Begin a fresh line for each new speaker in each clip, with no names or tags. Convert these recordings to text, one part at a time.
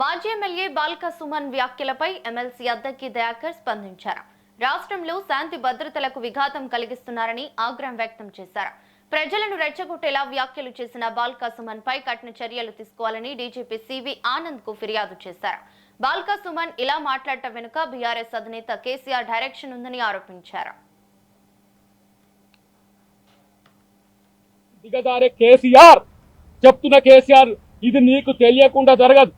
మాజీ ఎమ్మెల్యే బాల్క సుమన్ వ్యాఖ్యలపై ఎమ్మెల్సీ అద్దకి దయాకర్ స్పందించారు. రాష్ట్రంలో శాంతి భద్రతలకు విఘాతం కలిగిస్తున్నారని ఆగ్రహం వ్యక్తం చేశారు. ప్రజలను రెచ్చగొట్టేలా వ్యాఖ్యలు చేసిన బాల్క సుమన్ పై కఠిన చర్యలు తీసుకోవాలని డీజీపీ సివి ఆనంద్ కు ఫిర్యాదు చేశారు. బాల్క సుమన్ ఇలా మాట్లాడటం వెనుక బీఆర్ఎస్ అధినేత కేసీఆర్ డైరెక్షన్ ఉందని ఆరోపించారు.
కేసీఆర్ ఇది నీకు తెలియకుండా జరగదు.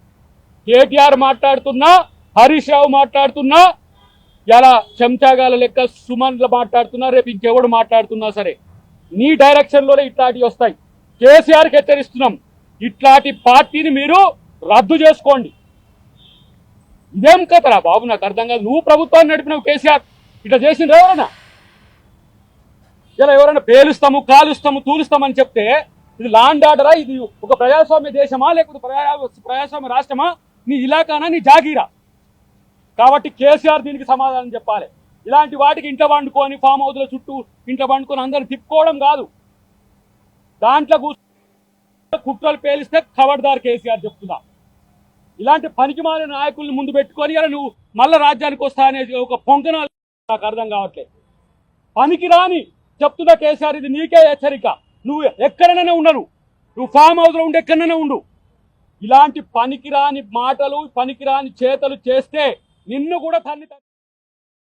కేటీఆర్ మాట్లాడుతున్నా, హరీష్ రావు మాట్లాడుతున్నా, ఇలా చెంచాగాల లెక్క సుమన్లు మాట్లాడుతున్నా, రేపు ఇంకెవడు మాట్లాడుతున్నా సరే నీ డైరెక్షన్లోనే ఇట్లాంటివి వస్తాయి. కేసీఆర్కి హెచ్చరిస్తున్నాం, ఇట్లాంటి పార్టీని మీరు రద్దు చేసుకోండి. ఇదేం కథరా బాబు, నాకు అర్థం కాదు. నువ్వు ప్రభుత్వాన్ని నడిపినావు, కేసీఆర్ ఇట్లా చేసిండ్రు ఎవరైనా? ఇలా ఎవరైనా పేలుస్తాము, కాలుస్తాము, తూలుస్తామని చెప్తే ఇది లాండ్ ఆర్డరా? ఇది ఒక ప్రజాస్వామ్య దేశమా లేకపోతే ప్రజాస్వామ్య రాష్ట్రమా? నీ ఇలాకానా, నీ జాగీరా? కాబట్టి కేసీఆర్ దీనికి సమాధానం చెప్పాలి. ఇలాంటి వాటికి ఇంట్లో వండుకొని ఫామ్ హౌస్ల చుట్టూ ఇంట్లో వండుకొని అందరిని తిప్పుకోవడం కాదు. దాంట్లో కుట్రలు పేలిస్తే ఖబర్దార్ కేసీఆర్ చెప్తున్నా. ఇలాంటి పనికిమాలిన నాయకుల్ని ముందు పెట్టుకొని ఇలా నువ్వు మళ్ళా రాజ్యానికి వస్తా అనేది ఒక పొంకనాలు నాకు అర్థం కావట్లేదు. పనికి రాని చెప్తున్నా కేసీఆర్, ఇది నీకే హెచ్చరిక. నువ్వు ఎక్కడైనా ఉండను, నువ్వు ఫామ్ హౌస్లో ఉండి ఎక్కడైనా ఉండు. ఇలాంటి పనికిరాని మాటలు, పనికిరాని చేతలు చేస్తే నిన్ను కూడా తన్ని